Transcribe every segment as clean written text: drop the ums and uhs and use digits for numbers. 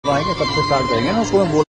आएंगे सबसे स्टार्ट करेंगे ना उसको मैं बोल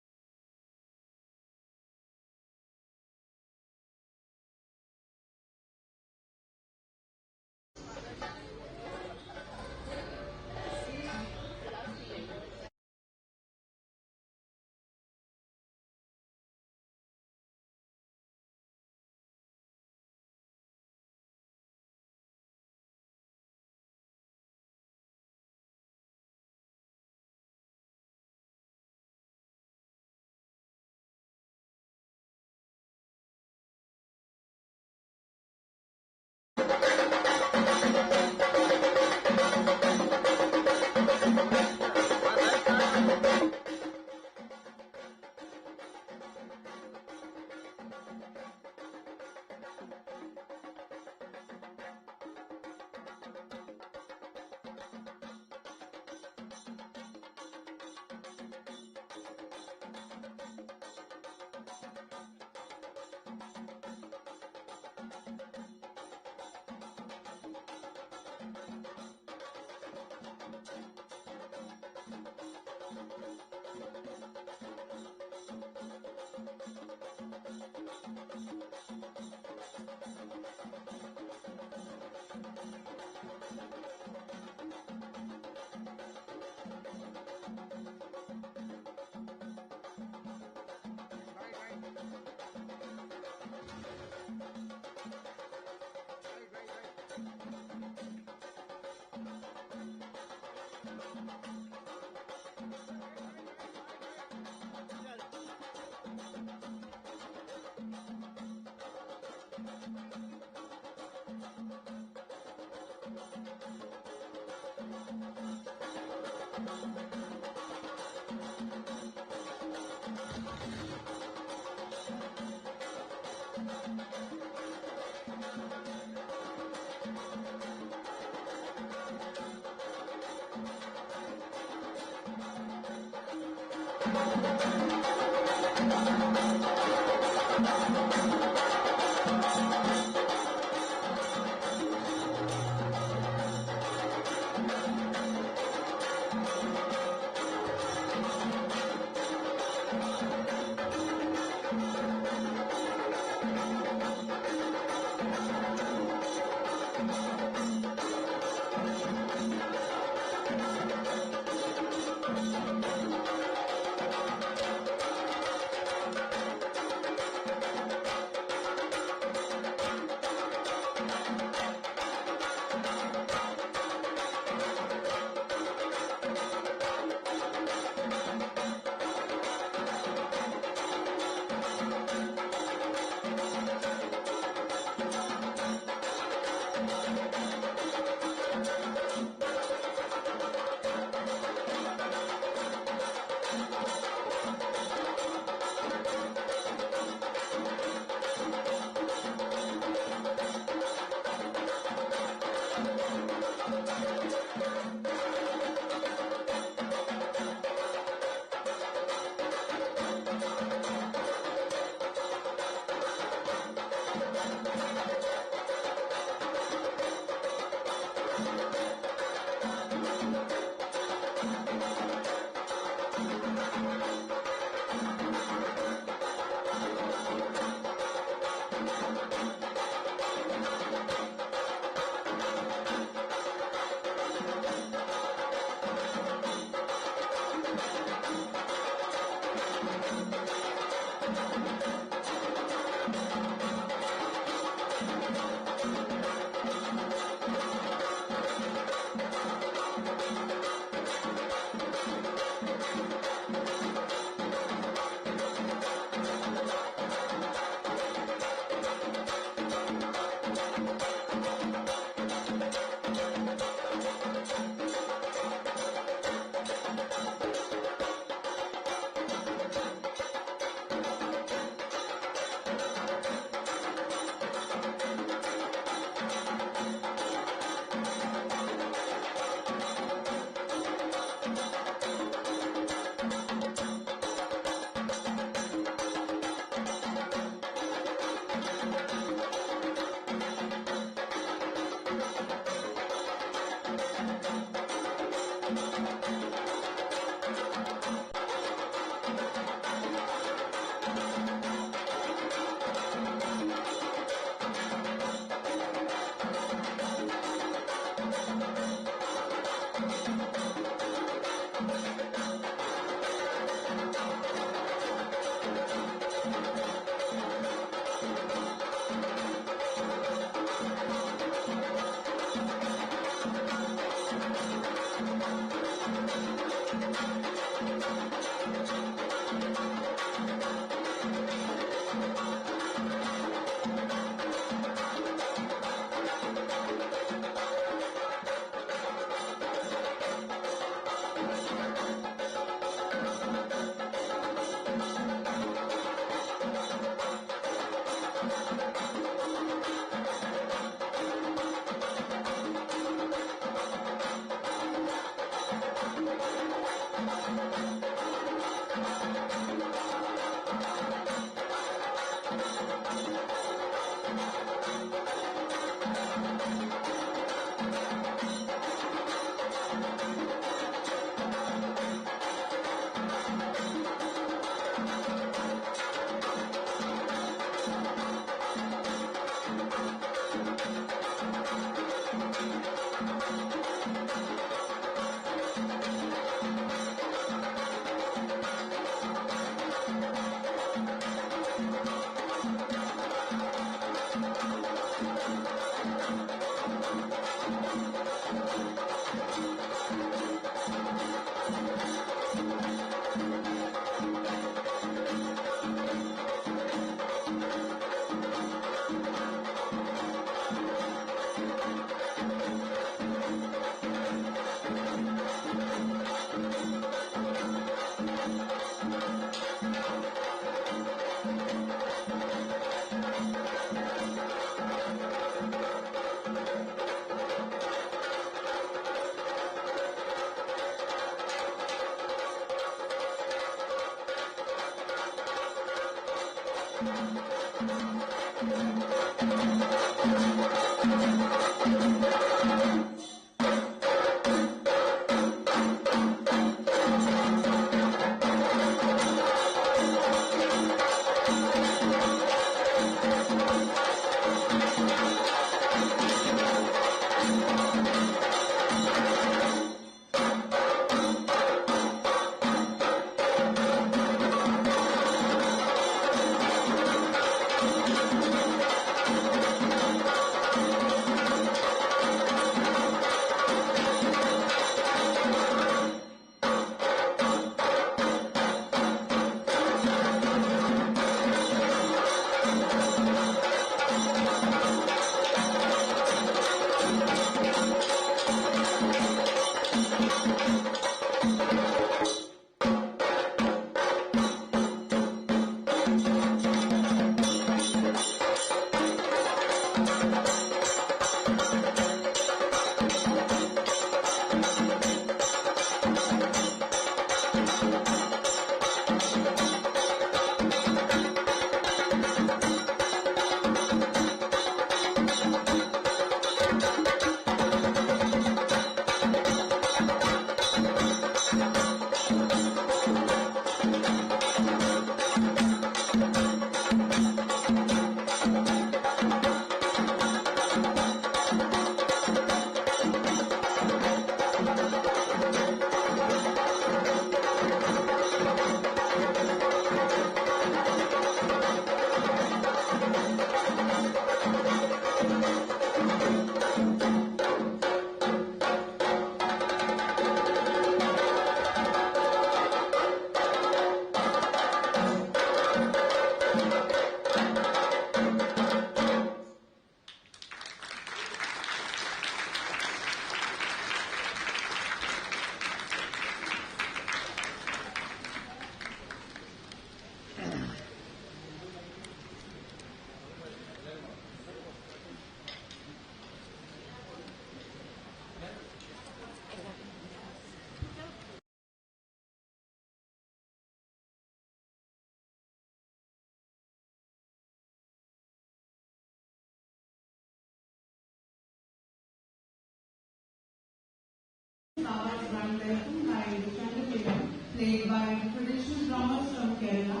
Played by traditional drummers from Kerala.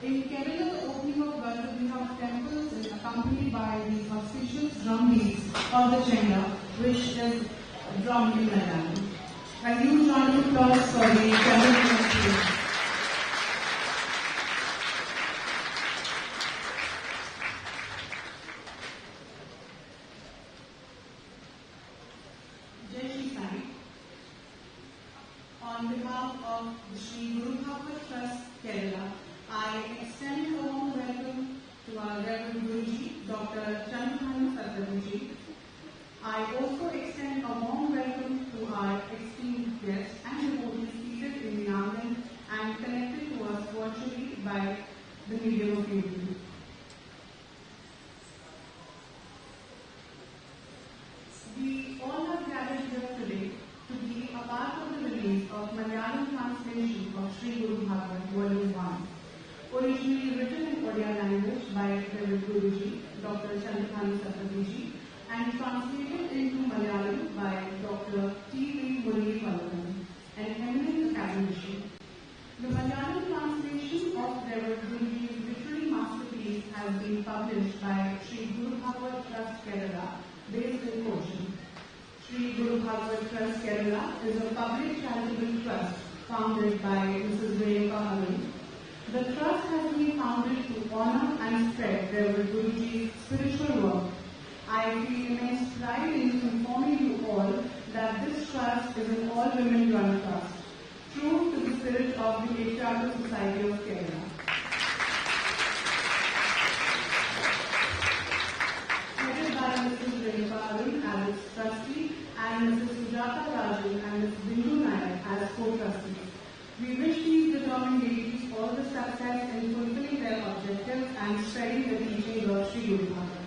In Kerala, the opening of Vallabhinav temples is accompanied by the auspicious drum beats of the Chandra, which is drummed in Malayalam. A huge round of applause for the Kerala. On behalf of the Shri Guru Bhagwat Trust, Kerala, I extend a warm welcome to our Reverend Guruji, Dr. Chandra Bhanu Satpathy. I also extend a warm welcome to our esteemed guests and devotees seated in the ardent and connected to us virtually by the medium of YouTube. We all have gathered here today to be a part of the release of Malayalam translation of Shri Guru Bhagwat Volume 1, originally written in Odia language by Reverend Guruji, Dr. Chandra Bhanu Satpathy, and translated into Malayalam by Dr. T.V. an eminent academician. The Malayalam translation of Reverend Guruji's literary masterpiece has been published by Shri Guru Bhagwat Trust, Kerala, based in Cochin. Shri Guru Bhagwat Trust, Kerala is a public charitable trust founded by Mrs. Arun. The trust has been founded to honor and spread Reverend Guruji's spiritual work. I feel immense pride in informing you all that this trust is an all-women run trust, true to the spirit of the Patriarchal Society of Kerala. Headed by Mrs. Arun as its trustee and Mrs. Sujata Rajan and Mrs. Bindu Nayak as co-trustees. We wish these determined ladies all the success in fulfilling their objectives and spreading the teachings of Shri Guru Bhagwat.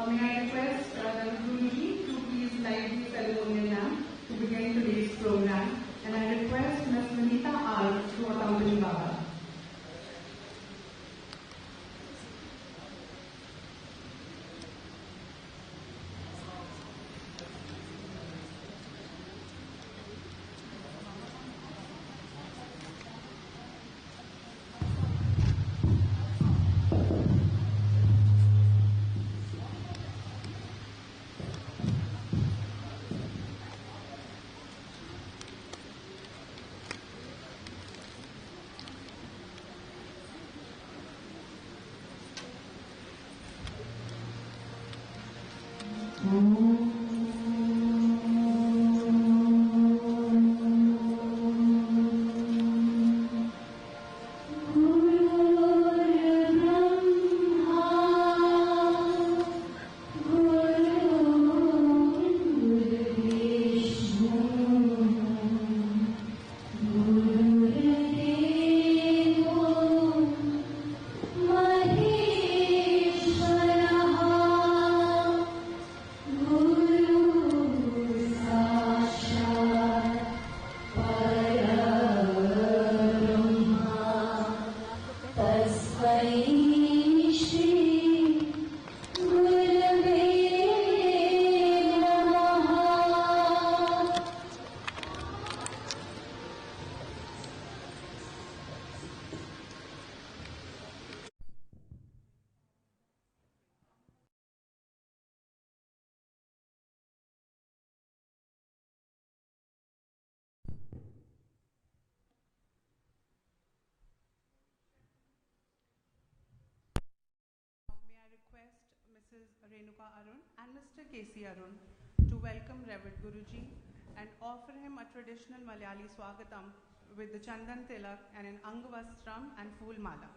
May I request Guruji to please light the ceremonial lamp to begin today's program, and I request Mrs. Renuka Arun and Mr. K.C. Arun to welcome Reverend Guruji and offer him a traditional Malayali Swagatam with the Chandan Tilak and an Angavastram and Phool Mala.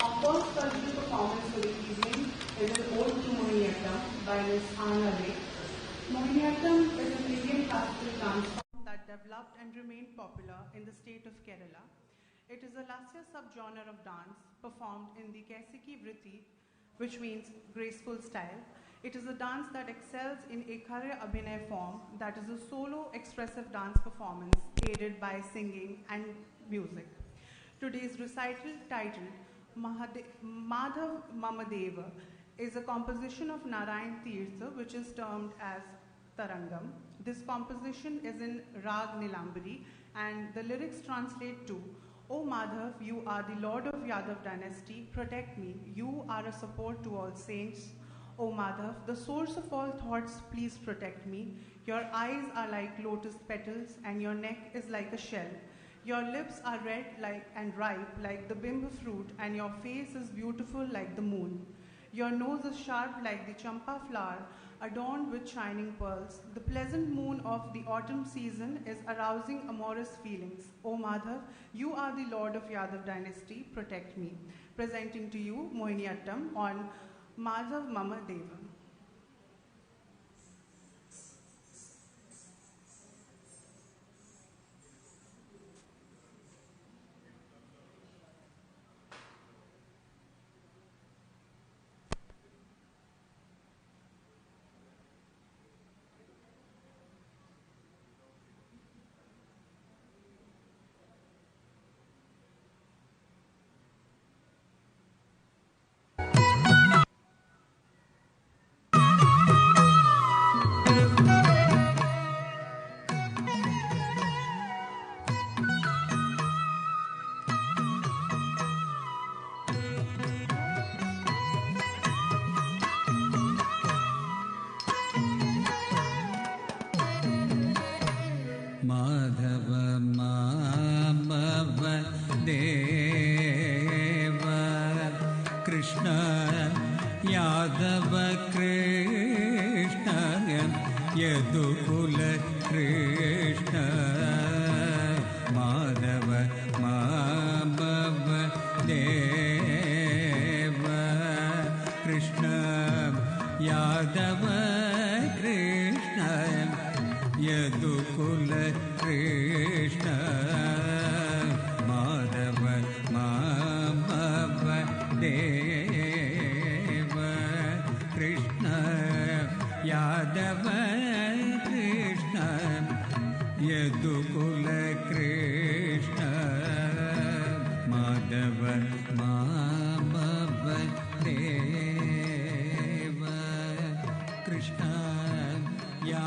Our first cultural performance for the evening is an ode to Mohiniyattam by Ms. Anna Ray. Mohiniyattam is an Indian classical dance form that developed and remained popular in the state of Kerala. It is a lasya subgenre of dance performed in the Kaisiki Vritti, which means graceful style. It is a dance that excels in a Karya Abhinay form that is a solo expressive dance performance aided by singing and music. Today's recital, titled Madhav Mamadeva, is a composition of Narayan Tirtha, which is termed as Tarangam. This composition is in Rag Nilambari, and the lyrics translate to, O Madhav, you are the Lord of Yadav dynasty, protect me, you are a support to all saints. O Madhav, the source of all thoughts, please protect me. Your eyes are like lotus petals, and your neck is like a shell. Your lips are red and ripe like the bimba fruit, and your face is beautiful like the moon. Your nose is sharp like the champa flower, adorned with shining pearls. The pleasant moon of the autumn season is arousing amorous feelings. O Madhav, you are the Lord of Yadav dynasty, protect me. Presenting to you Mohiniyattam on Madhav Mama Deva.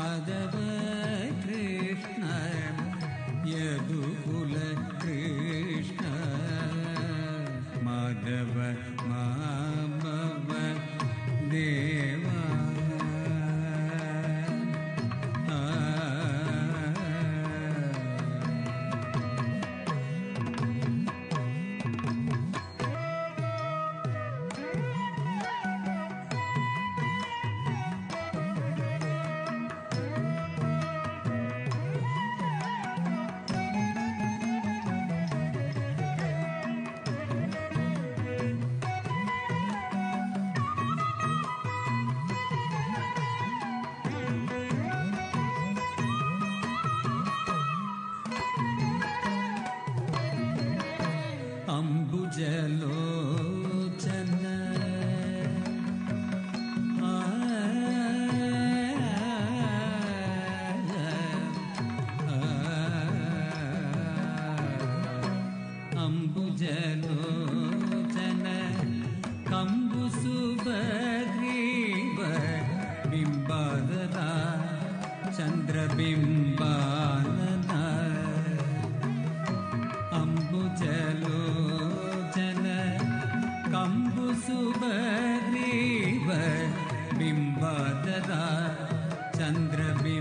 Yadava Krishna Yadu ചന്ദ്രബിംബാനന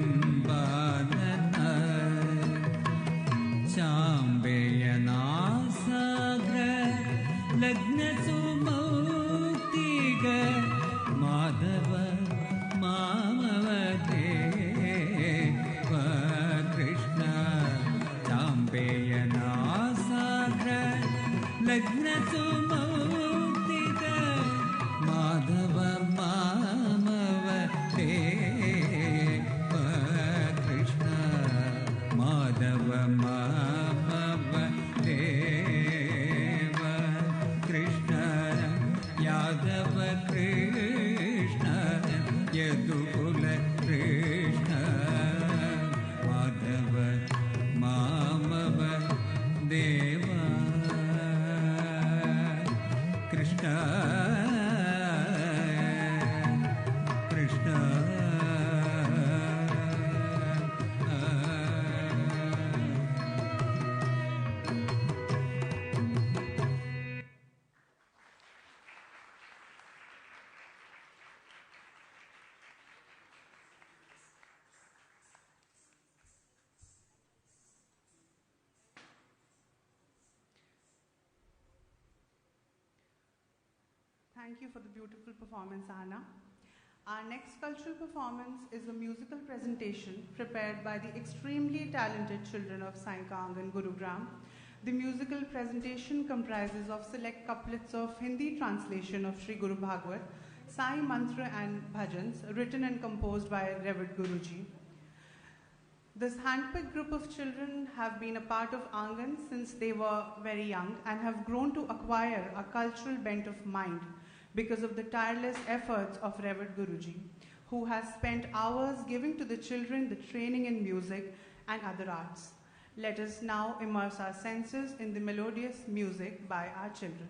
ചാമ്പയനാസാഗ്ര ലഗ്നസുമൗക്തിക Madhava മാമവദേവ Krishna ചാമ്പയനാസാഗ്ര ലഗ്നസുമൗക്തിക Madhava മാമവദേവ Krishna Madhava മാമവദേവ Krishna Yadava Krishna Yadukula Krishna Madhava മാമവ Deva Krishna Krishna Thank you for the beautiful performance, Anna. Our next cultural performance is a musical presentation prepared by the extremely talented children of Sainkang and Gurugram. The musical presentation comprises of select couplets of Hindi translation of Shri Guru Bhagwat, Sai Mantra and Bhajans, written and composed by Revered Guruji. This handpicked group of children have been a part of Angan since they were very young and have grown to acquire a cultural bent of mind because of the tireless efforts of Revered Guruji, who has spent hours giving to the children the training in music and other arts. Let us now immerse our senses in the melodious music by our children.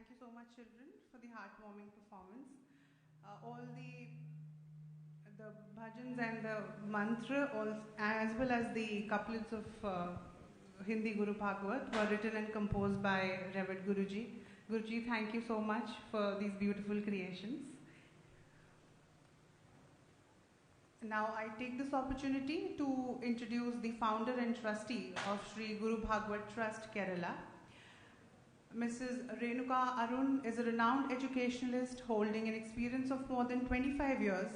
Thank you so much, children, for the heartwarming performance. All the bhajans and the mantra, as well as the couplets of Hindi Guru Bhagwat were written and composed by Revered Guruji. Guruji, thank you so much for these beautiful creations. Now I take this opportunity to introduce the founder and trustee of Shri Guru Bhagwat Trust, Kerala. Mrs. Renuka Arun is a renowned educationalist holding an experience of more than 25 years.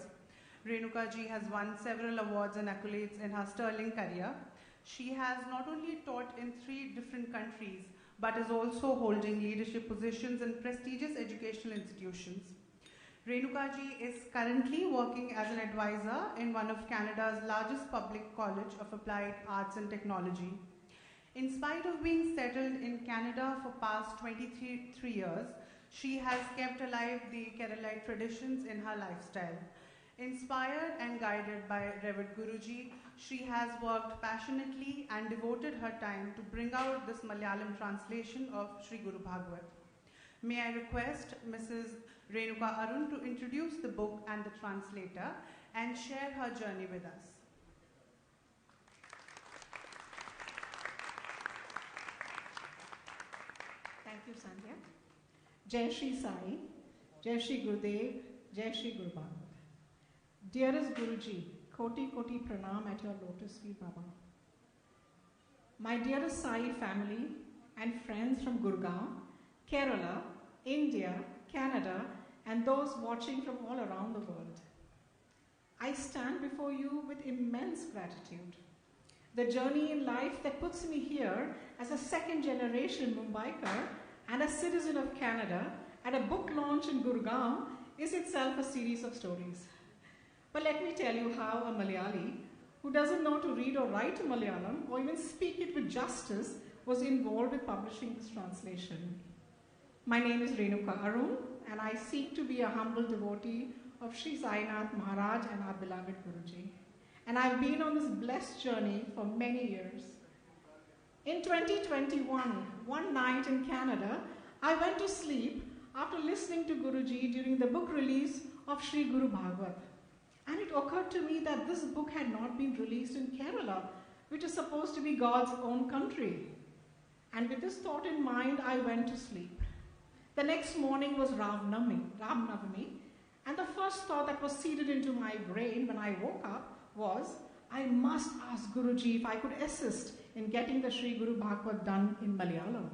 Renuka ji has won several awards and accolades in her sterling career. She has not only taught in 3 different countries, but is also holding leadership positions in prestigious educational institutions. Renuka ji is currently working as an advisor in one of Canada's largest public college of applied arts and technology. In spite of being settled in Canada for past 23 years, she has kept alive the Keralite traditions in her lifestyle. Inspired and guided by Revered Guruji, she has worked passionately and devoted her time to bring out this Malayalam translation of Shri Guru Bhagwat. May I request Mrs. Renuka Arun to introduce the book and the translator and share her journey with us. Thank you, Sandhya. Jai Shri Sai, Jai Shri Gurudev, Jai Shri Guru Bhagwat. Dearest Guruji, Koti Koti Pranam at your lotus feet, Baba. My dearest Sai family and friends from Gurgaon, Kerala, India, Canada, and those watching from all around the world. I stand before you with immense gratitude. The journey in life that puts me here as a second-generation Mumbaiker and a citizen of Canada at a book launch in Gurgaon is itself a series of stories. But let me tell you how a Malayali who doesn't know to read or write Malayalam or even speak it with justice was involved with publishing this translation. My name is Renuka Arun, and I seek to be a humble devotee of Sri Sainath Maharaj and our beloved Guruji. And I've been on this blessed journey for many years. In 2021, one night in Canada, I went to sleep after listening to Guruji during the book release of Shri Guru Bhagwat. And it occurred to me that this book had not been released in Kerala, which is supposed to be God's own country. And with this thought in mind, I went to sleep. The next morning was Ram Navami, and the first thought that was seeded into my brain when I woke up was, I must ask Guruji if I could assist in getting the Shri Guru Bhagwat done in Malayalam.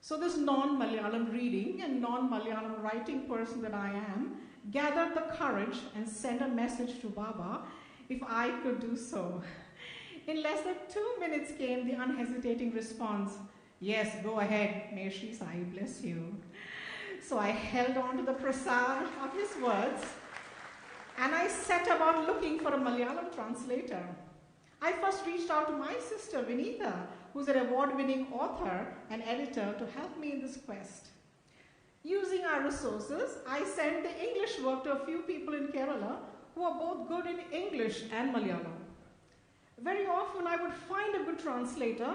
So this non-Malayalam reading and non-Malayalam writing person that I am gathered the courage and sent a message to Baba if I could do so. In less than 2 minutes came the unhesitating response, yes, go ahead, may Shri Sai bless you. So I held on to the prasad of his words and I set about looking for a Malayalam translator. I first reached out to my sister Vinitha, who's an award-winning author and editor, to help me in this quest. Using our resources, I sent the English work to a few people in Kerala who are both good in English and Malayalam. Very often I would find a good translator,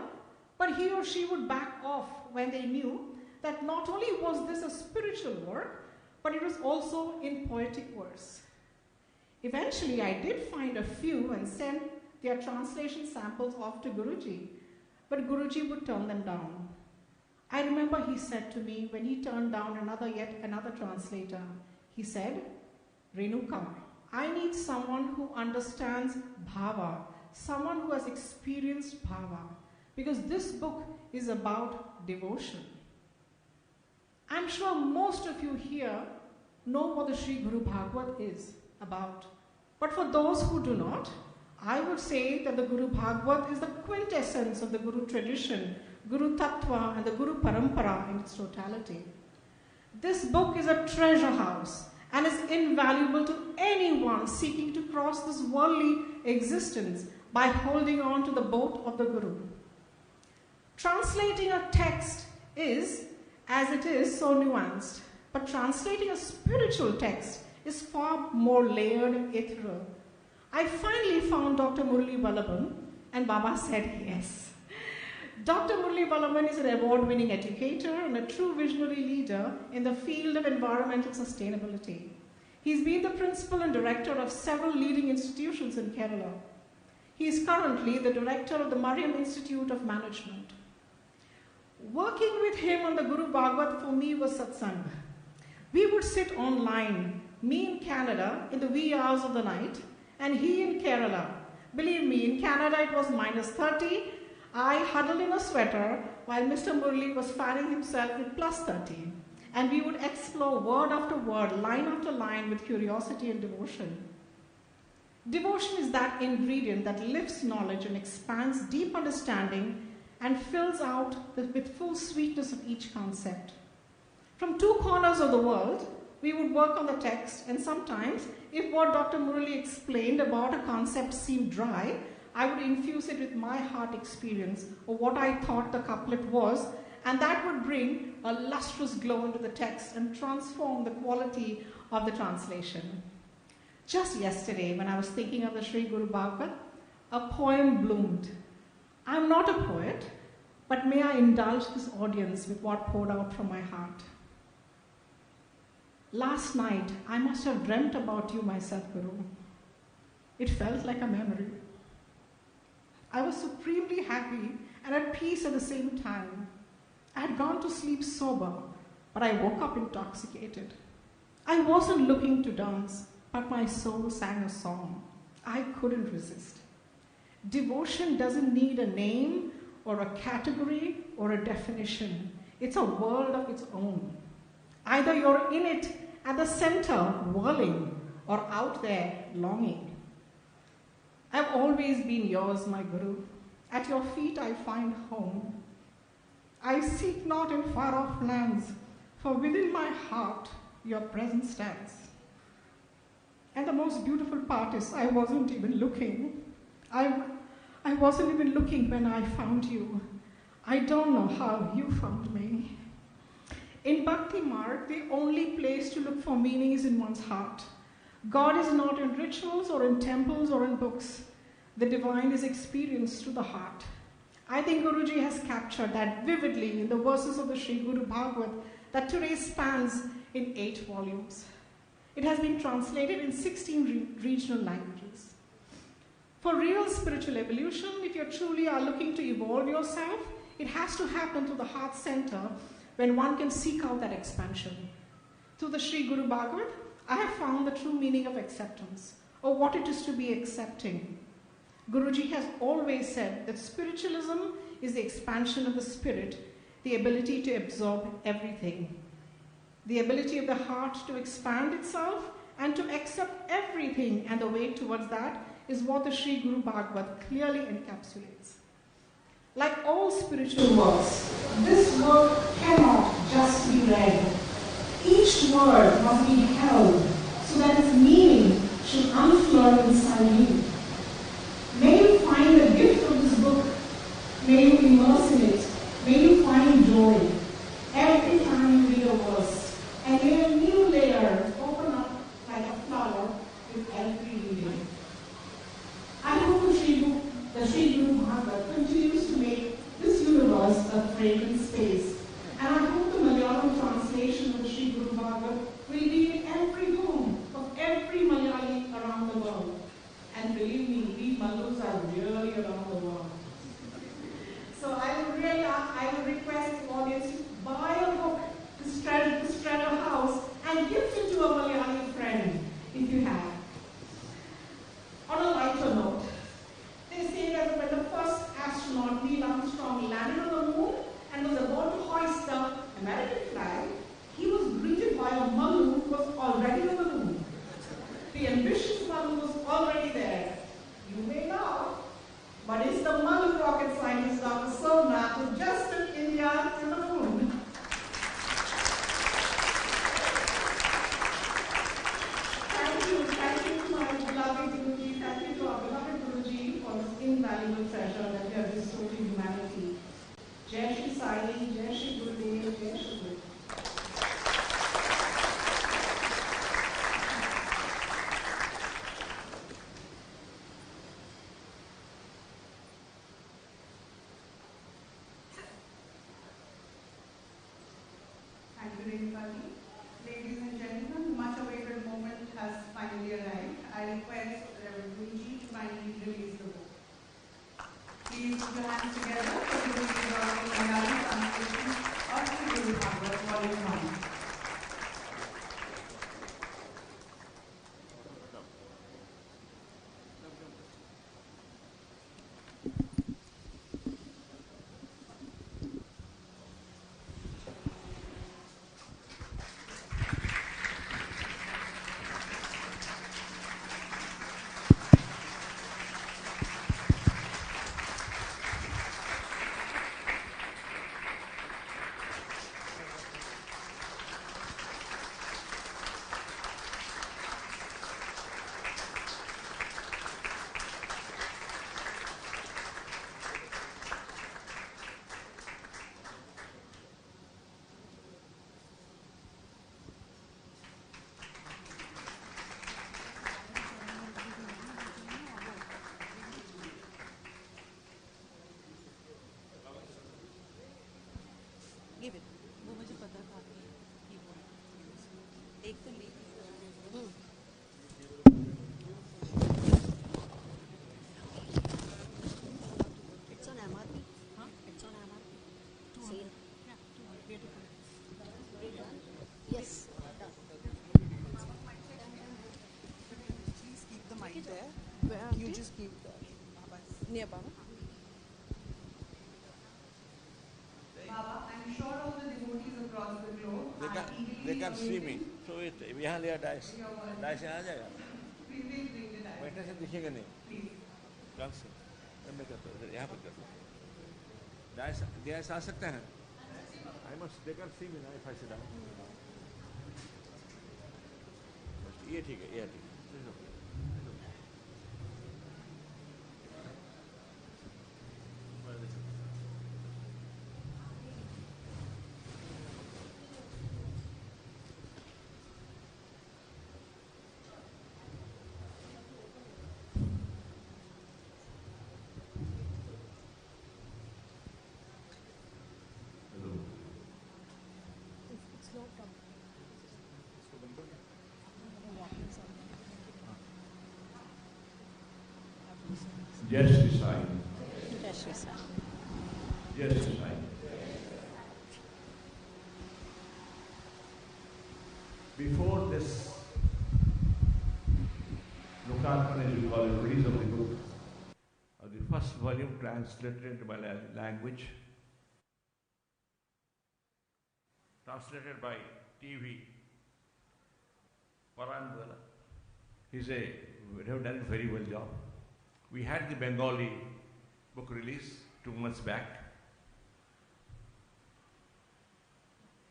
but he or she would back off when they knew that not only was this a spiritual work, but it was also in poetic verse. Eventually, I did find a few and sent their translation samples off to Guruji, but Guruji would turn them down. I remember he said to me when he turned down yet another translator, he said, Renuka, I need someone who understands bhava, someone who has experienced bhava, because this book is about devotion. I'm sure most of you here know what the Shri Guru Bhagwat is about. But for those who do not, I would say that the Guru Bhagwat is the quintessence of the Guru tradition, Guru Tattva, and the Guru Parampara in its totality. This book is a treasure house and is invaluable to anyone seeking to cross this worldly existence by holding on to the boat of the Guru. Translating a text is, as it is, so nuanced, but translating a spiritual text is far more layered and ethereal. I finally found Dr. Murali Vallabhan, and Baba said yes. Dr. Murli Balaman is an award-winning educator and a true visionary leader in the field of environmental sustainability. He's been the principal and director of several leading institutions in Kerala. He is currently the director of the Mariam Institute of Management. Working with him on the Guru Bhagwat for me was satsang. We would sit online, me in Canada in the wee hours of the night, and he in Kerala. Believe me, in Canada it was -30. I huddled in a sweater while Mr. Murli was fanning himself with +30. And we would explore word after word, line after line with curiosity and devotion. Devotion is that ingredient that lifts knowledge and expands deep understanding and fills out with full sweetness of each concept. From two corners of the world, we would work on the text, and sometimes, if what Dr. Murali explained about a concept seemed dry, I would infuse it with my heart experience or what I thought the couplet was, and that would bring a lustrous glow into the text and transform the quality of the translation. Just yesterday, when I was thinking of the Shri Guru Bhagwat, a poem bloomed. I'm not a poet, but may I indulge this audience with what poured out from my heart. Last night, I must have dreamt about you, my Sadhguru. It felt like a memory. I was supremely happy and at peace at the same time. I had gone to sleep sober, but I woke up intoxicated. I wasn't looking to dance, but my soul sang a song. I couldn't resist. Devotion doesn't need a name or a category or a definition. It's a world of its own. Either you're in it at the center, whirling, or out there, longing. I've always been yours, my Guru. At your feet I find home. I seek not in far-off lands, for within my heart your presence stands. And the most beautiful part is I wasn't even looking. I wasn't even looking when I found you. I don't know how you found me. In Bhakti Marg, the only place to look for meaning is in one's heart. God is not in rituals or in temples or in books. The divine is experienced through the heart. I think Guruji has captured that vividly in the verses of the Shri Guru Bhagwat that today spans in 8 volumes. It has been translated in 16 regional languages. For real spiritual evolution, if you truly are looking to evolve yourself, it has to happen through the heart center when one can seek out that expansion. Through the Shri Guru Bhagwat, I have found the true meaning of acceptance, or what it is to be accepting. Guruji has always said that spiritualism is the expansion of the spirit, the ability to absorb everything. The ability of the heart to expand itself and to accept everything, and the way towards that is what the Shri Guru Bhagwat clearly encapsulates. Like all spiritual works, this work cannot just be read. Each word must be held so that its meaning should unfurl inside you. May you find the gift of this book. May you immerse in it. May you find joy every time you read a verse. And may a new layer open up like a flower with every reading. I hope the Shri Guru Bhagwat continues to make this universe a fragrant space. And I hope the Malayalam translation of the Shri Guru Bhagwat will be in every home of every Malayali around the world. And believe me, we Malus are really around the world. So I would request the audience to buy a book to spread a house and gift it to a Malayali friend if you have. On a lighter note, they say that when the first astronaut Neil Armstrong landed on the moon and was about to hoist the American flag, he was greeted by a Malu who was already on the moon. The ambitious Malu was already there. You may laugh, but his hands together for the reading of Malayalam translation of Shri Guru Bhagwat, Volume 1. Give it. वो मुझे पता था कि वो एक तो ले It's on MRP. Huh? It's on MRP. Sale. Yes. Please keep the mic there. Where you just keep near Baba. Baba, I'm sure all the devotees across the globe they can see me. So it यहाँ लिया dice यहाँ आ जाएगा Please bring the dice. बैठने से दिखेगा नहीं Please. कल से मैं करता हूँ यहाँ पर करता हूँ डाइस आ सकते हैं I must they can see me now if I sit down ये ठीक है ये ठीक है Jai Shri Sai. Jai Shri Sai. Jai Shri Sai. Before this Lokarpana, as we call it, release of the book, of the first volume translated into Malayalam language, translated by TV, Parandwala. They have done a very well job. We had the Bengali book release 2 months back.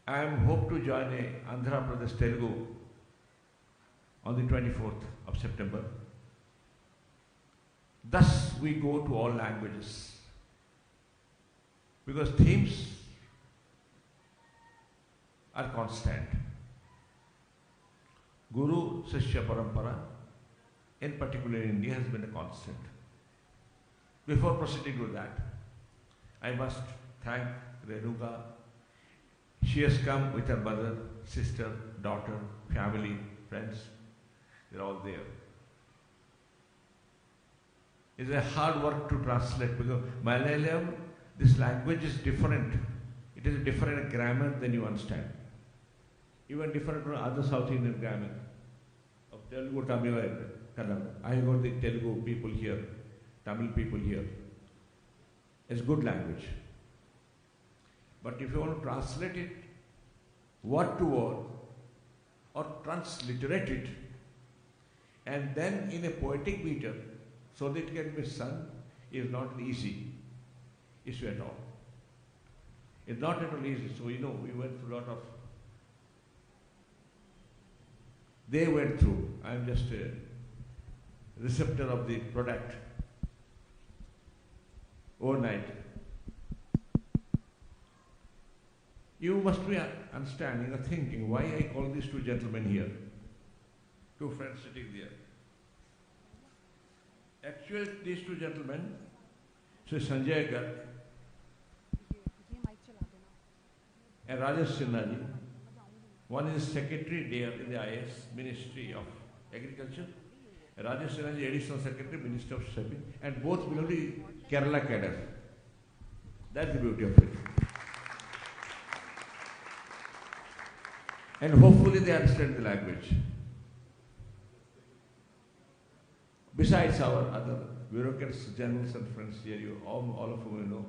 I am hope to join a Andhra Pradesh Telugu on the 24th of September. Thus we go to all languages because themes are constant. Guru Sishya Parampara, in particular in India, has been a constant. Before proceeding with that, I must thank Renuka. She has come with her mother, sister, daughter, family, friends. They're all there. It's a hard work to translate because Malayalam, this language is different. It is a different grammar than you understand. Even different from other South Indian grammar. Of Telugu, Tamil, Kannada. I got the Telugu people here, Tamil people here. It's good language. But if you want to translate it word to word or transliterate it and then in a poetic meter so that it can be sung is not an easy issue at all. It's not at all easy. So we went through a lot of they went through. I'm just a receptor of the product overnight. You must be understanding or thinking why I call these two gentlemen here. Two friends sitting there. Actually, these two gentlemen, Sri Sanjay Garg and Rajesh Sinha ji, one is secretary there in the IS Ministry of Agriculture, and Rajesh Sinha ji, additional secretary, Minister of Shipping, and both belong to Kerala cadre. That's the beauty of it. And hopefully they understand the language. Besides our other bureaucrats, generals and friends here, all of whom you know.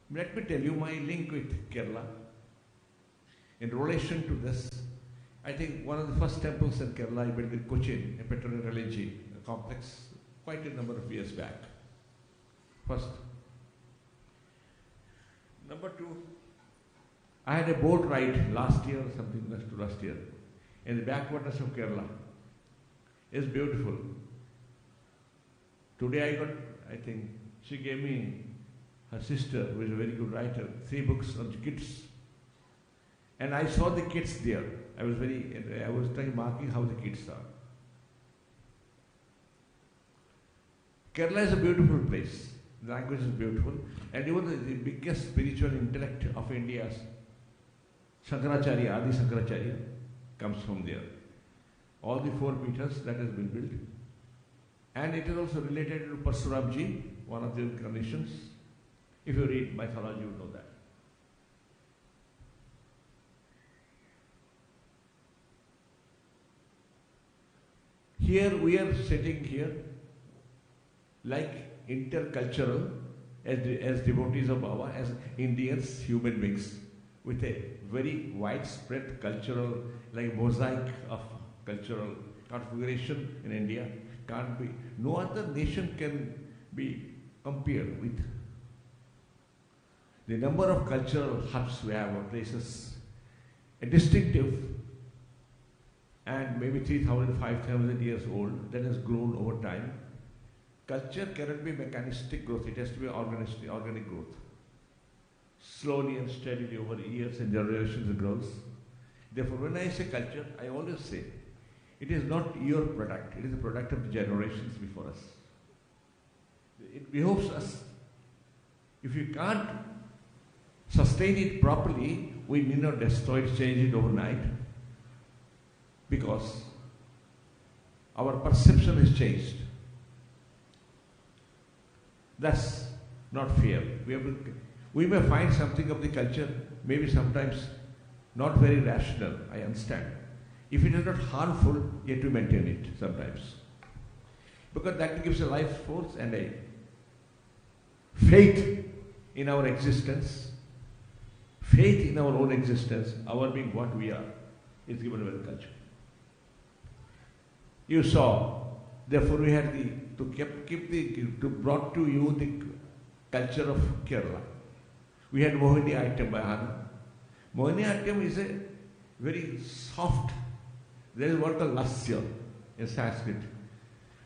Let me tell you my link with Kerala. In relation to this, I think one of the first temples in Kerala I built in Cochin, a Petrol Religion complex, quite a number of years back. First. Number two, I had a boat ride last year or something, last year, in the backwaters of Kerala. It's beautiful. Today I got, I think, she gave me, her sister, who is a very good writer, 3 books on kids. And I saw the kids there. I was trying marking how the kids are. Kerala is a beautiful place. The language is beautiful. And even the biggest spiritual intellect of India, Shankaracharya, Adi Shankaracharya, comes from there. All the 4 meters that has been built. And it is also related to Parsuramji, one of the incarnations. If you read mythology, you know that. Here we are sitting here like intercultural as devotees of Baba, as Indians, human beings, with a very widespread cultural, like mosaic of cultural configuration in India. Can't be, no other nation can be compared with the number of cultural hubs we have, or places, a distinctive and maybe 3,000, 5,000 years old, that has grown over time. Culture cannot be mechanistic growth, it has to be organic growth. Slowly and steadily over years and generations it grows. Therefore, when I say culture, I always say, it is not your product, it is the product of the generations before us. It behoves us. If you can't sustain it properly, we need not destroy it, change it overnight, because our perception is changed. That's not fair. We may find something of the culture, maybe sometimes not very rational, I understand. If it is not harmful, yet we maintain it sometimes. Because that gives a life force and a faith in our existence, faith in our own existence, our being what we are, is given by the culture. You saw, therefore we had to brought to you the culture of Kerala. We had Mohiniyattam by Hana. Mohiniyattam is a very soft, there is a word called lasya in Sanskrit.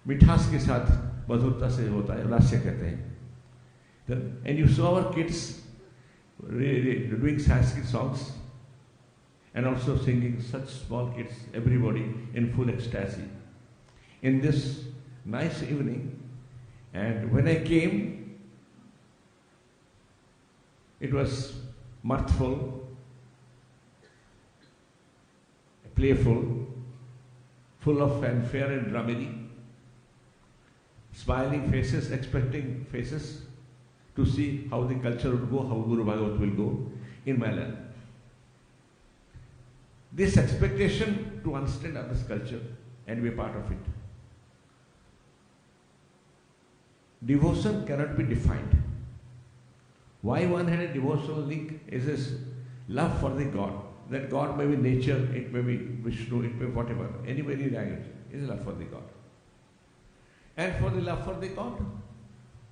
Mithas ke saath madhurta se hota hai, lasya kehte hain. And you saw our kids doing Sanskrit songs and also singing, such small kids, everybody in full ecstasy. In this nice evening, and when I came, it was mirthful, playful, full of fanfare and drummery, smiling faces, expecting faces to see how the culture would go, how Guru Bhagwat will go in Malayalam. This expectation to understand others' culture and be a part of it. Devotion cannot be defined. Why one had a devotional link is this love for the God. That God may be nature, it may be Vishnu, it may be whatever, any language, is love for the God. And for the love for the God,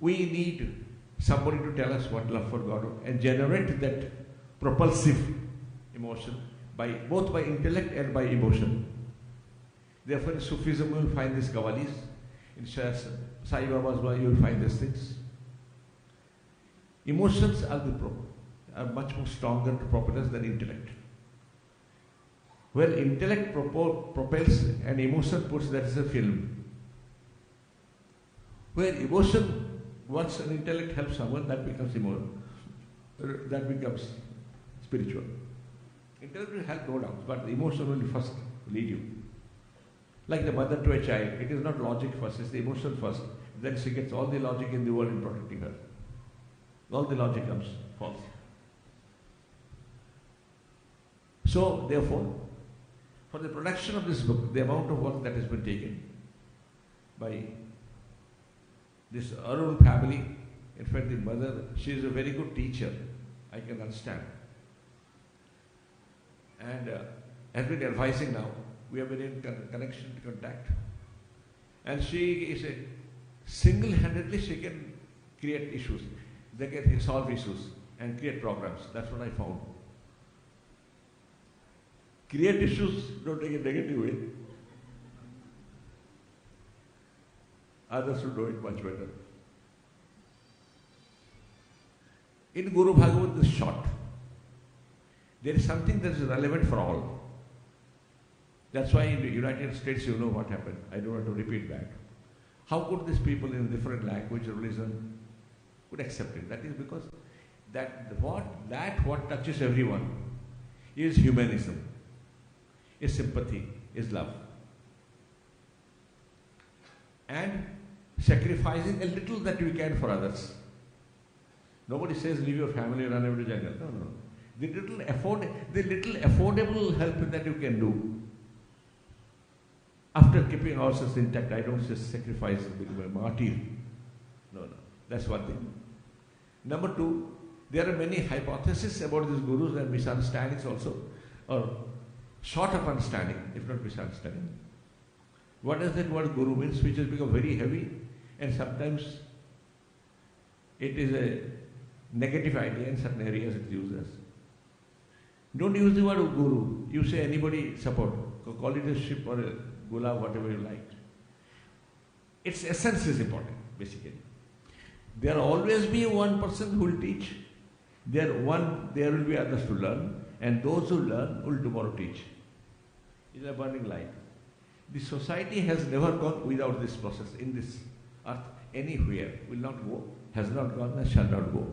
we need somebody to tell us what love for God is and generate that propulsive emotion both by intellect and by emotion. Therefore in Sufism you will find these Qawwalis, in Sai Baba's you will find these things. Emotions are much more stronger to propel us than intellect. Where intellect propels and emotion puts, that is a film. Where emotion, once an intellect helps someone, that becomes immoral. That becomes spiritual. Intellect will help, no doubt, but the emotion will first lead you. Like the mother to a child, it is not logic first, it's the emotion first. then she gets all the logic in the world in protecting her. All the logic comes false. So, therefore, for the production of this book, the amount of work that has been taken by this Arun family, in fact, the mother, she is a very good teacher, I can understand. And has been advising now. We have been in connection, contact. And she is a single-handedly, she can create issues. They can solve issues and create programs. That's what I found. Create issues, don't take it negative way. Others will do it much better. In Guru Bhagwat, this short, there is something that is relevant for all. That's why in the United States, you know what happened. I don't want to repeat back. How could these people in different language or religion would accept it? That is because what touches everyone is humanism, is sympathy, is love. And sacrificing a little that we can for others. Nobody says leave your family, run away to jungle. No. The little affordable help that you can do. After keeping ourselves intact, I don't just sacrifice, become a martyr. No. That's one thing. Number two, there are many hypotheses about these gurus and misunderstandings also, or short of understanding, if not misunderstanding. What does that word guru means, which has become very heavy, and sometimes it is a negative idea in certain areas it uses. Don't use the word guru. You say anybody support. Call it a ship or a gula, whatever you like. Its essence is important, basically. There will always be one person who will teach. There will be others to learn, and those who learn will tomorrow teach. It's a burning light. The society has never gone without this process in this earth. Anywhere will not go, has not gone, and shall not go.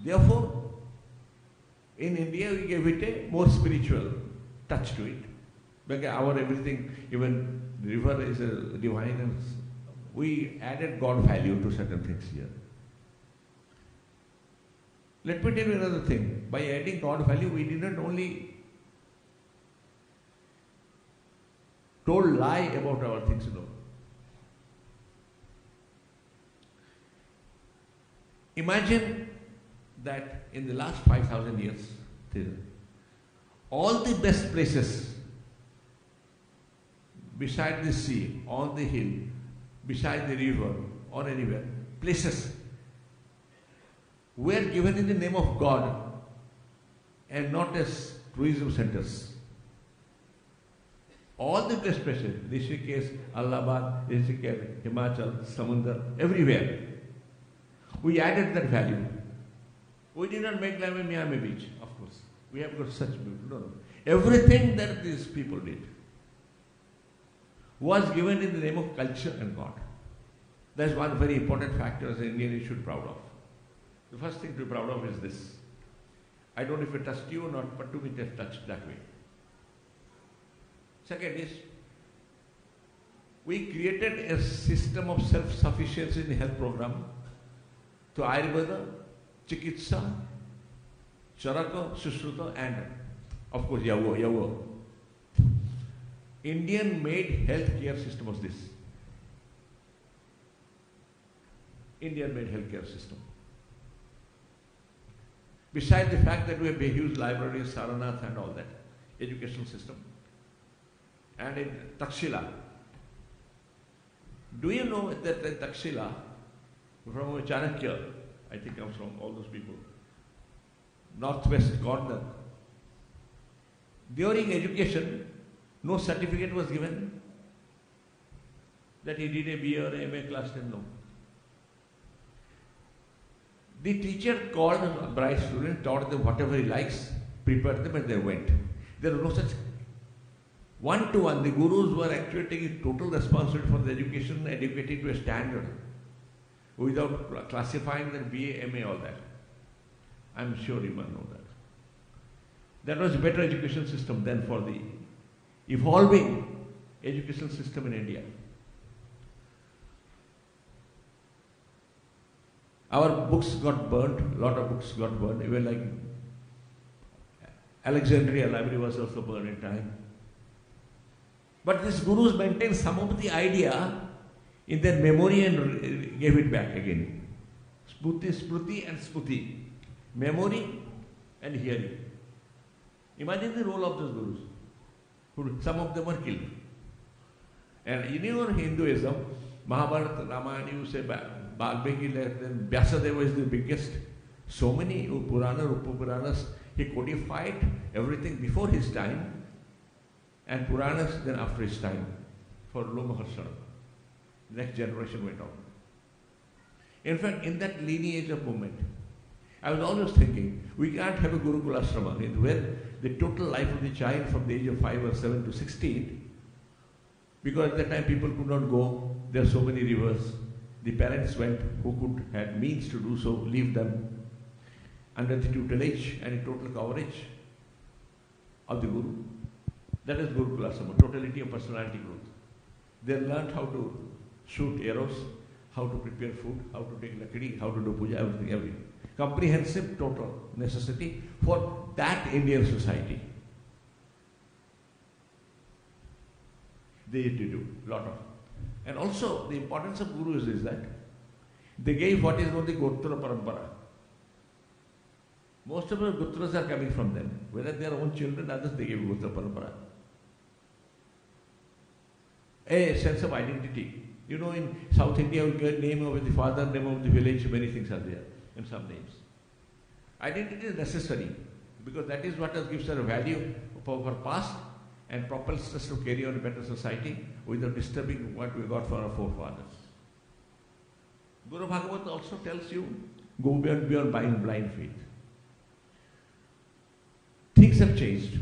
Therefore, in India we gave it a more spiritual touch to it. Because our everything, even the river is a divine, and we added God value to certain things here. Let me tell you another thing. By adding God value, we didn't only told lie about our things, no. Imagine that in the last 5,000 years, all the best places beside the sea, on the hill, beside the river, or anywhere, places were given in the name of God and not as tourism centers. All the best places, Rishikesh, Allahabad, Rishikesh, Himachal, Samundar, everywhere. We added that value. We did not make them a Miami Beach, of course. We have got such beauty. No. Everything that these people did was given in the name of culture and God. That's one very important factor as an Indian you should be proud of. The first thing to be proud of is this. I don't know if it touched you or not, but to me it has touched that way. Second is, we created a system of self-sufficiency in the health program to Ayurveda, Chikitsa, Charaka, Sushruta, and of course Yoga. Indian made healthcare system was this. Indian made healthcare system. Besides the fact that we have a huge library, Saranath and all that, educational system. And in Takshila, do you know that in Takshila, from Chanakya, I think comes from all those people, northwest corner, during education, no certificate was given that he did a BA or a MA class 10, no. The teacher called a bright student, taught them whatever he likes, prepared them, and they went. There was no such one-to-one. The gurus were actually taking total responsibility for the education, educating to a standard, without classifying them BA, MA, all that. I'm sure you must know that. That was a better education system than for the evolving education system in India. Our books got burnt, a lot of books got burnt. Even like Alexandria Library was also burned in time. But these gurus maintained some of the idea in their memory and gave it back again. Smruti and Smuti. Memory and hearing. Imagine the role of those gurus. Some of them were killed. And in your Hinduism, Mahabharata, Ramayana, you say Valmiki, then Vyasadeva is the biggest. So many Puranas, Upa-Puranas, he codified everything before his time and Puranas then after his time for Lomaharshana. Next generation went on. In fact, in that lineage of movement, I was always thinking, we can't have a Gurukula Ashrama where the total life of the child from the age of 5 or 7 to 16, because at that time people could not go, there are so many rivers, the parents went who had means to do so, leave them under the tutelage and total coverage of the Guru. That is Gurukula Ashrama, totality of personality growth. They learned how to shoot arrows, how to prepare food, how to take lakdi, how to do puja, everything. Comprehensive, total necessity for that Indian society. They used to do a lot of. And also, the importance of gurus is that they gave what is known the Gotra Parampara. Most of the Gotras are coming from them. Whether their own children, others, they gave Gotra Parampara. A sense of identity. You know, in South India, we get name of the father, name of the village, many things are there in some names. Identity is necessary because that is what gives us a value for our past and propels us to carry on a better society without disturbing what we got for our forefathers. Guru Bhagwat also tells you, go beyond blind faith. Things have changed.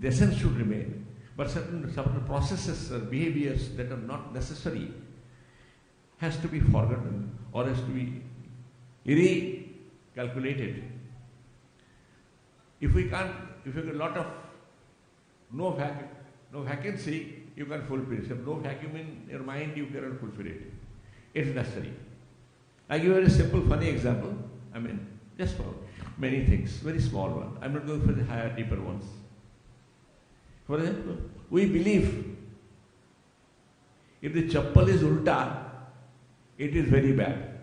The essence should remain. But certain processes or behaviors that are not necessary has to be forgotten or has to be recalculated. If we got a lot of no vacancy, you can fulfill it. If no vacuum in your mind, you cannot fulfill it. It's necessary. I give you a simple, funny example. I mean, just for many things, very small one. I'm not going for the higher, deeper ones. For example, we believe if the chappal is ulta, it is very bad.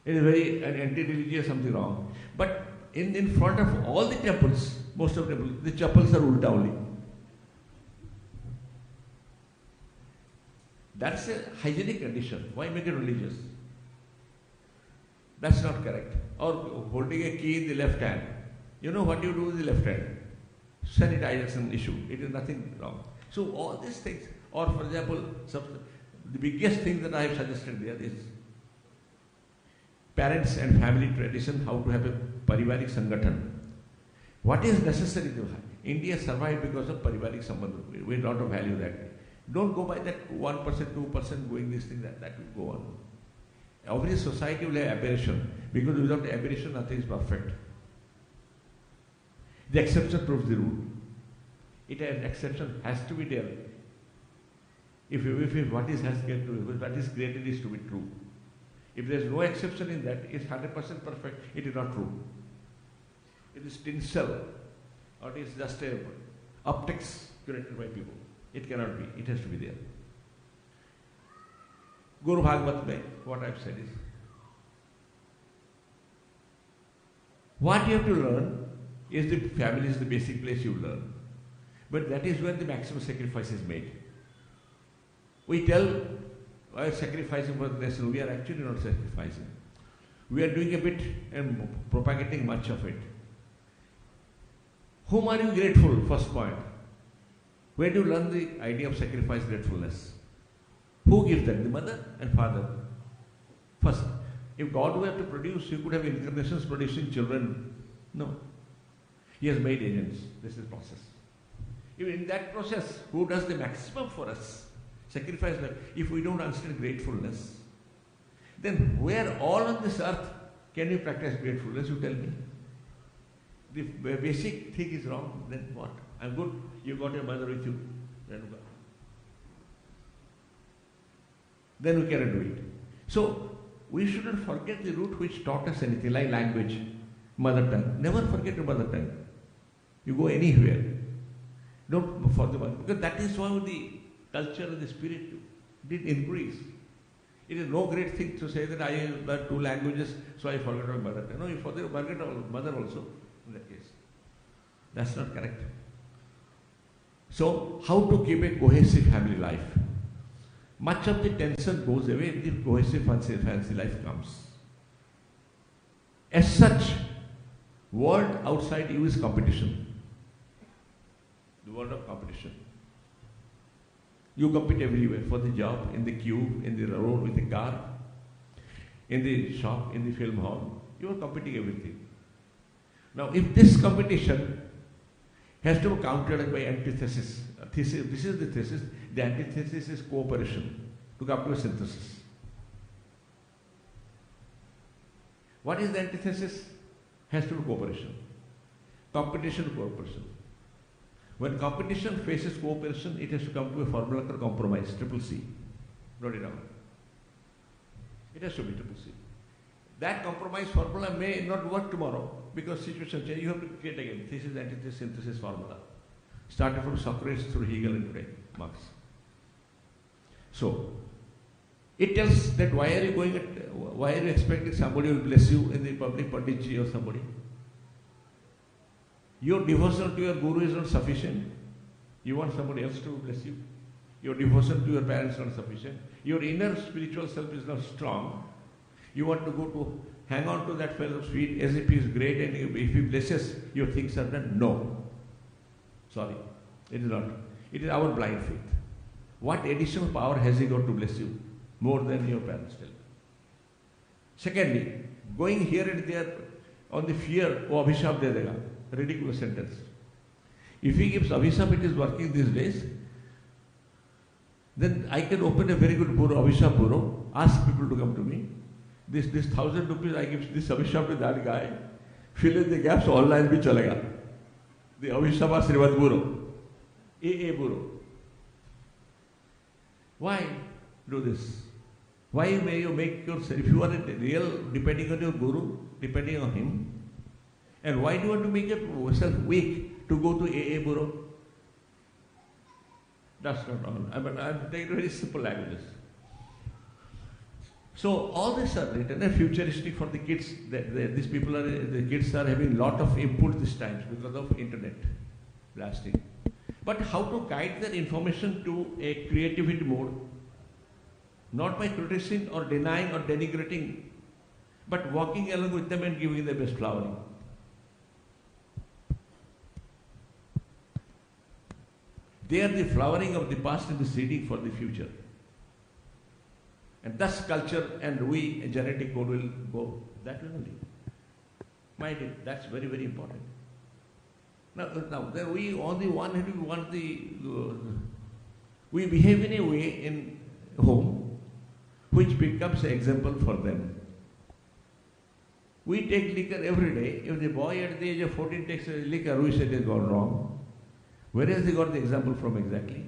It is very anti-religious, something wrong. But in front of all the temples, most of the temples, the chappals are ulta only. That's a hygienic condition. Why make it religious? That's not correct. Or holding a key in the left hand. You know what you do with the left hand? Sanitization issue. It is nothing wrong. So all these things, or for example, the biggest thing that I have suggested there is parents and family tradition, how to have a parivarik sangathan. What is necessary to have? India survived because of parivarik sambandha. We don't value that. Don't go by that 1%, 2% going this thing, that will go on. Every society will have aberration, because without aberration nothing is perfect. The exception proves the rule. An exception has to be there. If what is created is to be true. If there is no exception in that, it's 100% perfect, it is not true. It is tinsel, or it is just a optics created by people. It cannot be, it has to be there. Guru Bhagwat mein, what I have said is, what you have to learn is the family is the basic place you learn. But that is where the maximum sacrifice is made. We tell we are sacrificing for the nation. We are actually not sacrificing. We are doing a bit and propagating much of it. Whom are you grateful? First point. Where do you learn the idea of sacrifice, gratefulness? Who gives that? The mother and father. First, if God were to produce, He could have incarnations producing children. No. He has made agents. This is process. Even in that process, who does the maximum for us? Sacrifice. If we don't understand gratefulness, then where all on this earth can you practice gratefulness? You tell me. The basic thing is wrong, then what? I'm good. You got your mother with you. Then we cannot do it. So we shouldn't forget the root which taught us anything, like language, mother tongue. Never forget your mother tongue. You go anywhere. Don't forget because that is how the culture and the spirit did increase. It is no great thing to say that I learned 2 languages, so I forgot my mother tongue. No, you forget your mother also in that case. That's not correct. So, how to keep a cohesive family life? Much of the tension goes away if the cohesive fancy life comes. As such, world outside you is competition. The world of competition. You compete everywhere for the job, in the queue, in the road with the car, in the shop, in the film hall. You are competing everything. Now, if this competition has to be countered by antithesis, this is the thesis, the antithesis is cooperation to come to a synthesis. What is the antithesis? Has to be cooperation. Competition, cooperation. When competition faces cooperation, it has to come to a formula called compromise, triple C. Note it down. It has to be triple C. That compromise formula may not work tomorrow because situation change. You have to create again. This is antithesis synthesis formula. Started from Socrates through Hegel and today, Marx. So, it tells that why are you expecting somebody will bless you in the public, Panditji or somebody? Your devotion to your guru is not sufficient. You want somebody else to bless you. Your devotion to your parents is not sufficient. Your inner spiritual self is not strong. You want to go to hang on to that fellow's feet as if he is great and if he blesses, your things are done. No. Sorry. It is not. It is our blind faith. What additional power has he got to bless you? More than your parents tell. Secondly, going here and there on the fear, oh, Abhishap de dega. Ridiculous sentence. If he gives Abhishap, it is working these days, then I can open a very good bureau, Abhishap bureau, ask people to come to me. This 1,000 rupees I give this Abhishap to that guy, fill in the gaps, online bhi chalega. The Abhishap Ashirvad bureau, AA bureau. Why do this? Why may you make yourself, if you are real, depending on your guru, depending on him, and why do you want to make yourself weak to go to AA bureau? That's not all. I'm taking very simple languages. So all these are written and futuristic for the kids. The kids are having lot of input these times because of internet blasting. But how to guide their information to a creativity mode? Not by criticizing or denying or denigrating, but walking along with them and giving the best flowering. They are the flowering of the past and the seeding for the future. And thus culture and we, a genetic code will go that way only. Mind it, that's very, very important. Now then we on the one hand, we behave in a way in home which becomes an example for them. We take liquor every day. If the boy at the age of 14 takes liquor, we say it has gone wrong. Where has he got the example from exactly?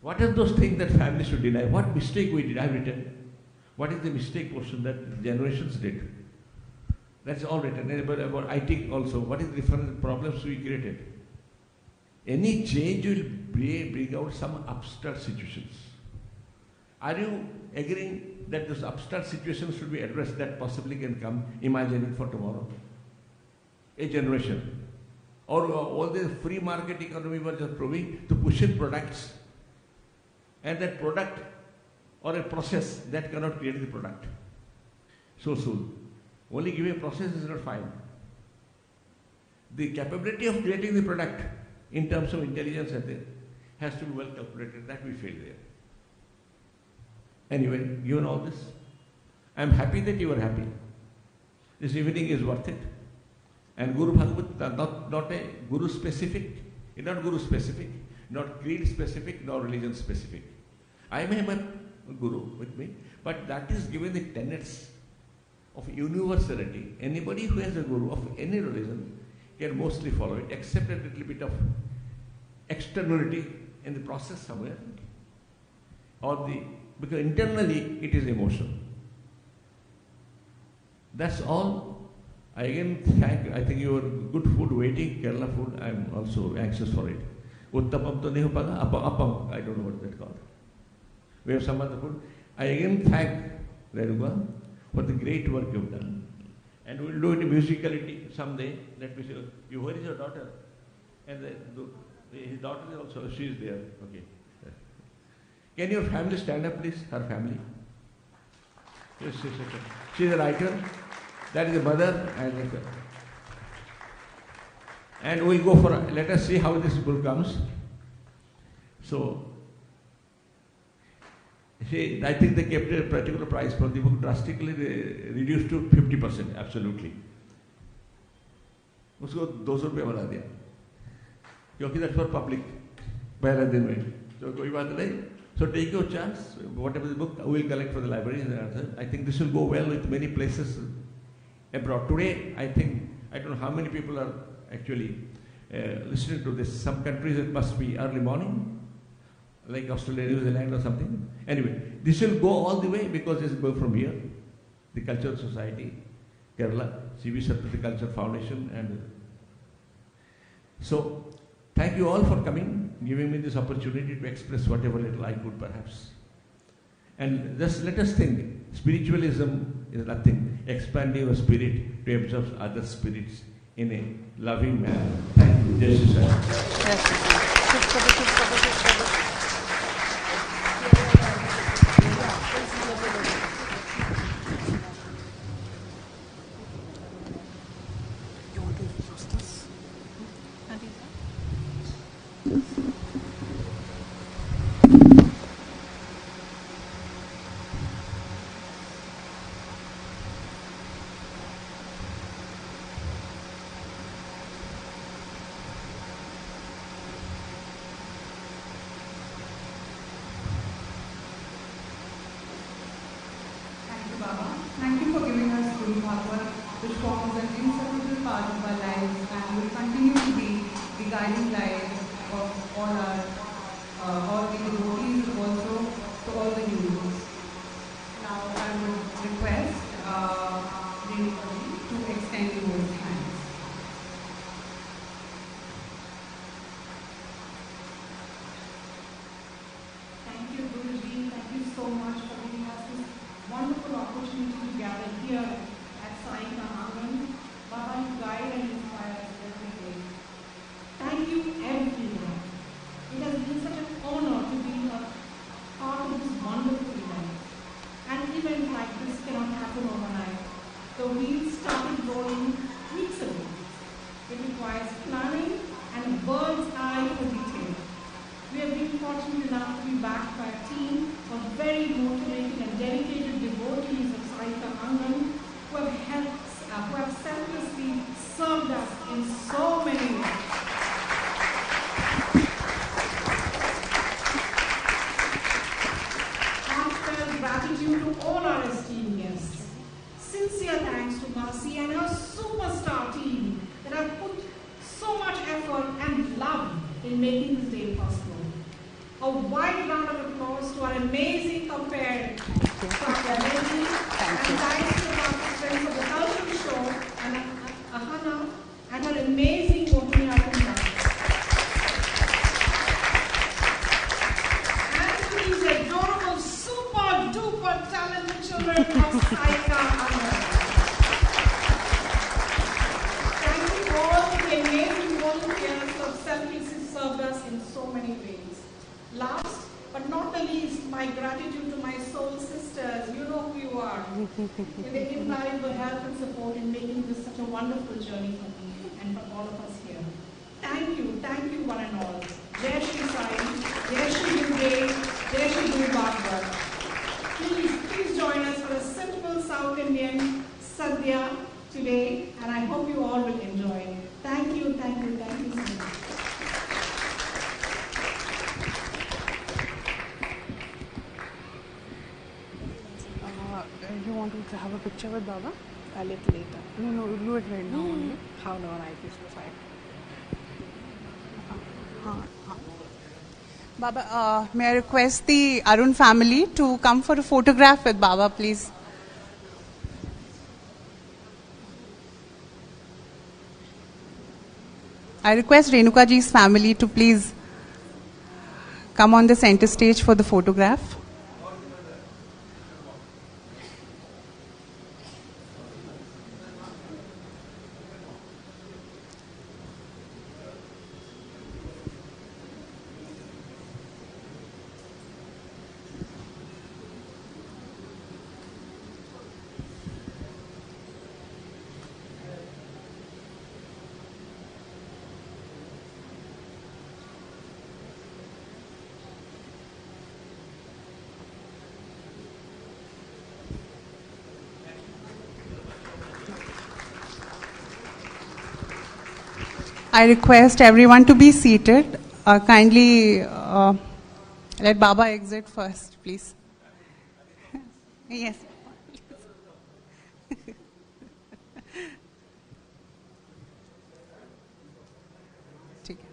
What are those things that families should deny? What mistake we did? I have written. What is the mistake portion that generations did? That's all written. About IT also. What is the different problems we created? Any change will bring out some upstart situations. Are you agreeing that those upstart situations should be addressed that possibly can come, imagining for tomorrow? A generation. Or all the free market economy was just proving to push in products, and that product or a process that cannot create the product so soon. Only giving a process is not fine. The capability of creating the product in terms of intelligence has to be well calculated. That we fail there. Anyway, given all this, I am happy that you are happy. This evening is worth it. And Guru Bhagwat, not a Guru specific, not Guru specific, not creed specific, nor religion specific. I may have a Guru with me, but that is given the tenets of universality. Anybody who has a Guru of any religion can mostly follow it, except a little bit of externality in the process somewhere, or the because internally it is emotion. That's all. I again thank, I think your good food waiting, Kerala food, I'm also anxious for it. Uttapam to nahi ho paga, appam, I don't know what that's called. We have some other food. I again thank Renuga for the great work you've done. And we'll do it in musicality someday. Let me see. You, where is your daughter? And his daughter is also, she is there. Okay. Can your family stand up, please? Her family. Yes, yes, yes. She is a writer. That is the mother and we go for, let us see how this book comes. So, I think they kept a particular price for the book drastically reduced to 50%, absolutely. उसको 200 रुपये बना दिया क्योंकि that's for public पहले दिन में तो कोई बात नहीं. So take your chance, whatever the book we will collect for the library and others. I think this will go well with many places abroad. Today, I think, I don't know how many people are actually listening to this. Some countries it must be early morning, like Australia, New Zealand or something. Anyway, this will go all the way because this will go from here, the Cultural Society, Kerala, C.V. Satpathy Culture Foundation. And so, thank you all for coming, giving me this opportunity to express whatever little I could perhaps. And just let us think, spiritualism is nothing, expanding your spirit to absorb other spirits in a loving manner. Thank you. Jai Shri Sai. You want to use this? Thank you, Baba. Thank you for giving us Guru Bhagwat, which forms an inseparable part of our lives and will continue to be the guiding light of all the devotees, also to all the humans. Now I would request everybody to extend your hands. Thank you, Guruji. Thank you so much for giving us this wonderful opportunity to gather here at Sai Angan. Baba, you guide and inspire us every day. Thank you, everyone. It has been such an honor to be a part of this wonderful event. An event like this cannot happen overnight. The wheels started rolling weeks ago. It requires planning and a bird's eye for detail. We have been fortunate enough to be backed by a team of very motivated and dedicated devotees of Saika Angan who have selflessly served us in so many ways. Heartfelt gratitude to all our esteemed guests. Sincere thanks to Mercy and her superstar team that have put so much effort and love in making this day possible. A wide round of applause to our amazing compare and thanks to the participants of the cultural show and Ahana and her amazing Mohiniyattam dance. And to these adorable, super duper talented children of Saika Angan. Thank you all to the amazing volunteers who have selflessly served us in so many ways. Last but not the least, my gratitude to my soul sisters. You know who you are. And they invaluable help and support in making this such a wonderful journey for me and for all of us here. Thank you one and all. Jai Shri Sai, Jai Shri Guru, Jai Shri Guru Bhagwat. Please join us for a simple South Indian sadhya today, and I hope you all will enjoy. Thank you so much. You want to have a picture with Baba? I'll it later. No, we'll do it right now only. How no, I this was like. Baba, may I request the Arun family to come for a photograph with Baba, please? I request Renuka ji's family to please come on the center stage for the photograph. I request everyone to be seated. Kindly let Baba exit first, please. Yes. ठीक है.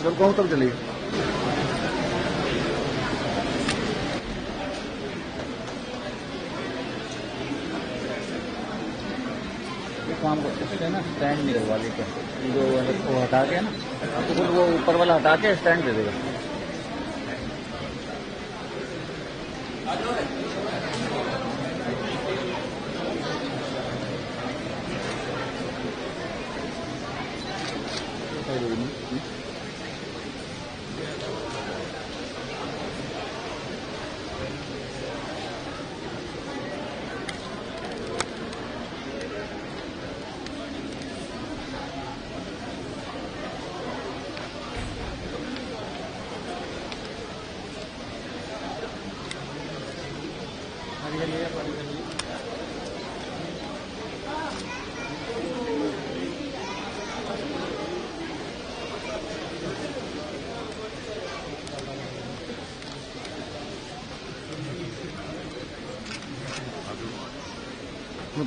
जब कहूँ तब चलिए. काम करते इससे ना स्टैंड नहीं लगवा लेते, जो वो हटा के ना तो फिर वो ऊपर वाला हटा के स्टैंड दे देगा.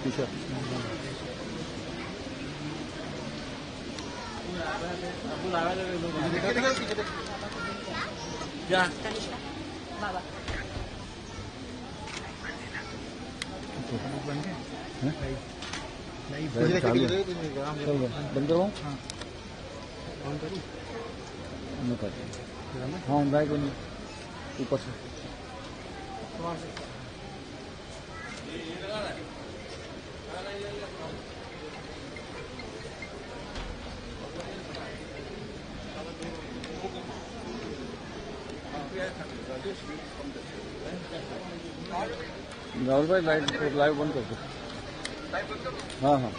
पीछे बंद करो. हाँ बैग ऊपर से राहुल भाई लाइव बंद कर दो. हाँ हाँ